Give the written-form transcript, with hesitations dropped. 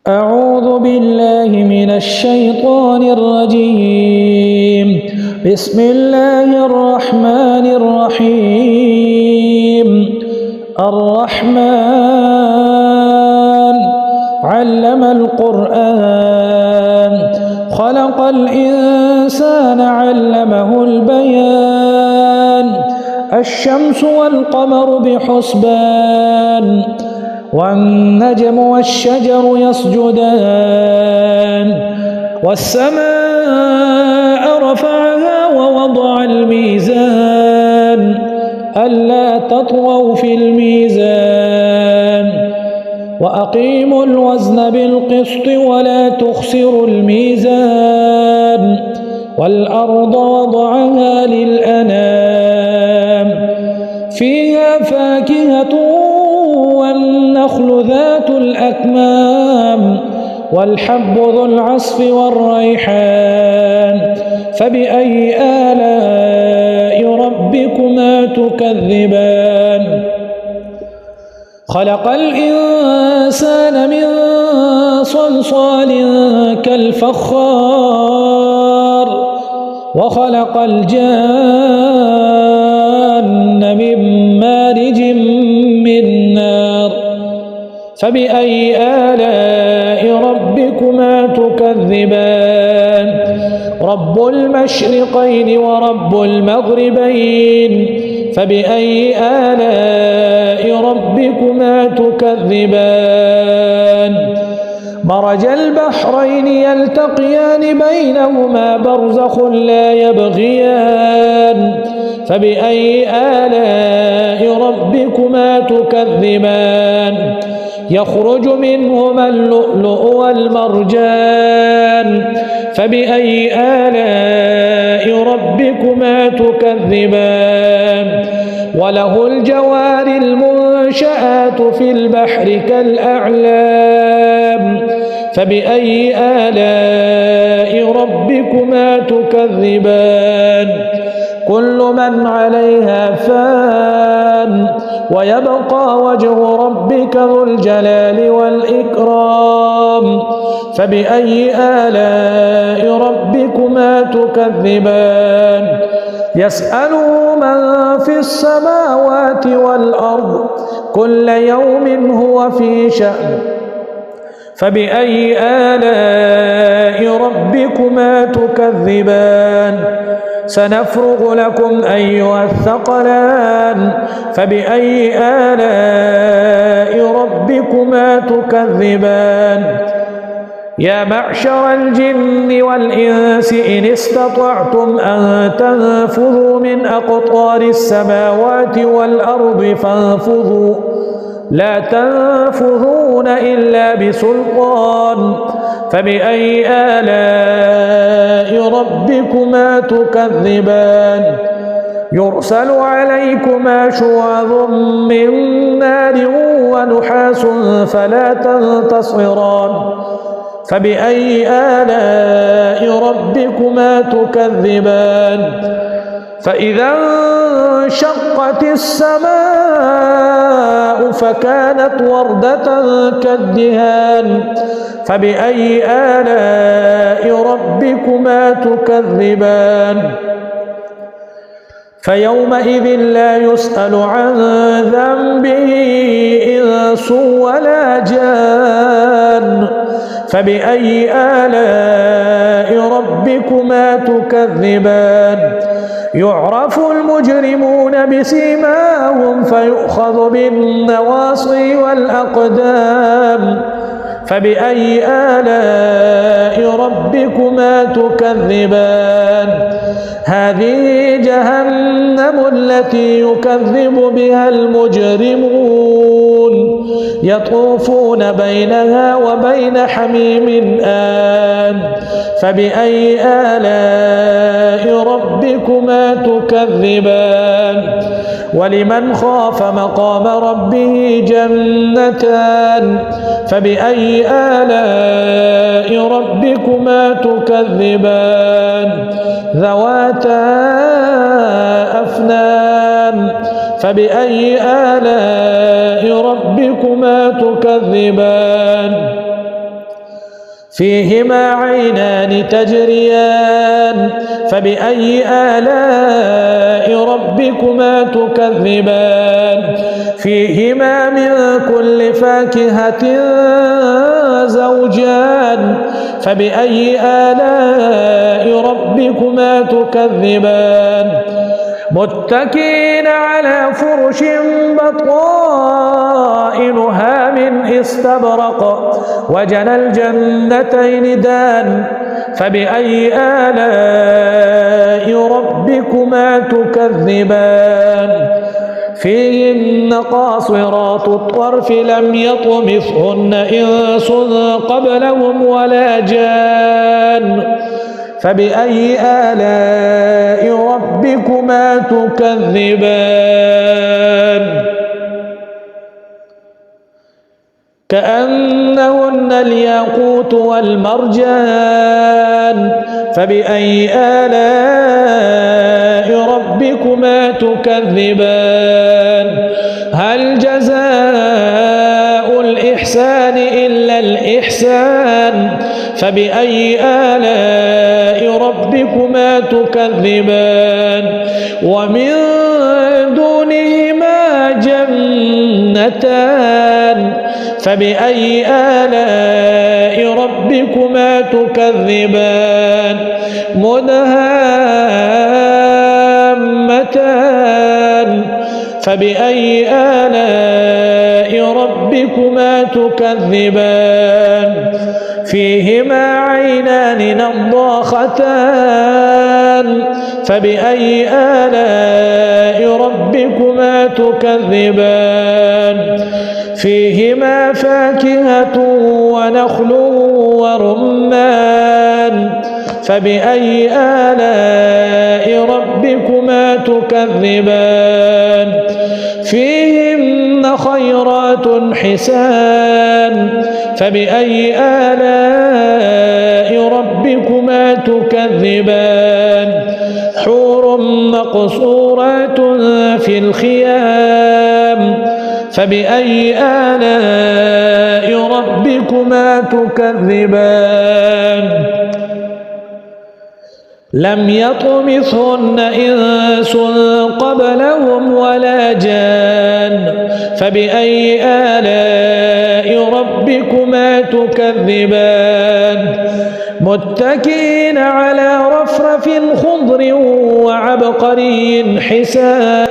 أعوذ بالله من الشيطان الرجيم. بسم الله الرحمن الرحيم. الرحمن علم القرآن، خلق الإنسان علمه البيان. الشمس والقمر بحسبان، والنجم والشجر يسجدان. والسماء رفعها ووضع الميزان، ألا تطغوا في الميزان، وأقيموا الوزن بالقسط ولا تخسروا الميزان. والأرض وضعها للأنام، فيها فاكهة والنخل ذات الأكمام، والحب ذو العصف والريحان. فبأي آلاء ربكما تكذبان؟ خلق الإنسان من صلصال كالفخار، وخلق الجان من مارج من نار. فبأي آلاء ربكما تكذبان؟ رب المشرقين ورب المغربين، فبأي آلاء ربكما تكذبان؟ مرج البحرين يلتقيان بينهما برزخ لا يبغيان. فبأي آلاء ربكما تكذبان؟ يخرج منهما اللؤلؤ والمرجان. فبأي آلاء ربكما تكذبان؟ وله الجوار المنشآت في البحر كالأعلام. فبأي آلاء ربكما تكذبان؟ كل من عليها فان، ويبقى وجه ربك ذو الجلال والإكرام. فبأي آلاء ربكما تكذبان؟ يسأله من في السماوات والأرض، كل يوم هو في شأن. فبأي آلاء ربكما تكذبان؟ سنفرغ لكم أيها الثقلان. فبأي آلاء ربكما تكذبان؟ يا معشر الجن والإنس إن استطعتم أن تنفذوا من أقطار السماوات والأرض فانفذوا، لا تنفذون إلا بسلطان. فبأي آلاء ربكما تكذبان؟ يرسل عليكما شواظ من نار ونحاس فلا تنتصران. فبأي آلاء ربكما تكذبان؟ فإذا انشقت السماء فكانت وردة كالدهان. فبأي آلاء ربكما تكذبان؟ فيومئذ لا يسأل عن ذنبه إنس ولا جان. فبأي آلاء ربكما تكذبان؟ يعرف المجرمون بسيماهم فيؤخذ بالنواصي والأقدام. فبأي آلاء ربكما تكذبان؟ هذه جهنم التي يكذب بها المجرمون، يطوفون بينها وبين حميم آن. فبأي آلاء ربكما تكذبان؟ ولمن خاف مقام ربه جنتان. فبأي آلاء ربكما تكذبان؟ ذواتا أفنان. فبأي آلاء ربكما تكذبان؟ فيهما عينان تجريان فبأي آلاء ربكما تكذبان فيهما من كل فاكهة زوجان فبأي آلاء ربكما تكذبان متكئين على فرش بطائنها من استبرق وجنى الجنتين دان فبأي آلاء ربكما تكذبان فيهن قاصرات الطرف لم يطمثهن إنس قبلهم ولا جان فبأي آلاء ربكما تكذبان كأنهن الياقوت والمرجان فبأي آلاء ربكما تكذبان هل جزاء الإحسان إلا الإحسان فبأي آلاء ربكما تكذبان ومن دونهما جنتان فبأي آلاء ربكما تكذبان مدهامتان فبأي آلاء ربكما تكذبان فيهما عينان نضاختان فبأي آلاء ربكما تكذبان فيهما فاكهة ونخل ورمان فبأي آلاء ربكما تكذبان فيهن خيرات حسان فبأي آلاء ربكما تكذبان حور مقصورات في الخيام فبأي آلاء ربكما تكذبان لم يطمثهن إنس قبلهم ولا جان فبأي آلاء ربكما تكذبان متكئين على رفرف خضر وعبقري حسان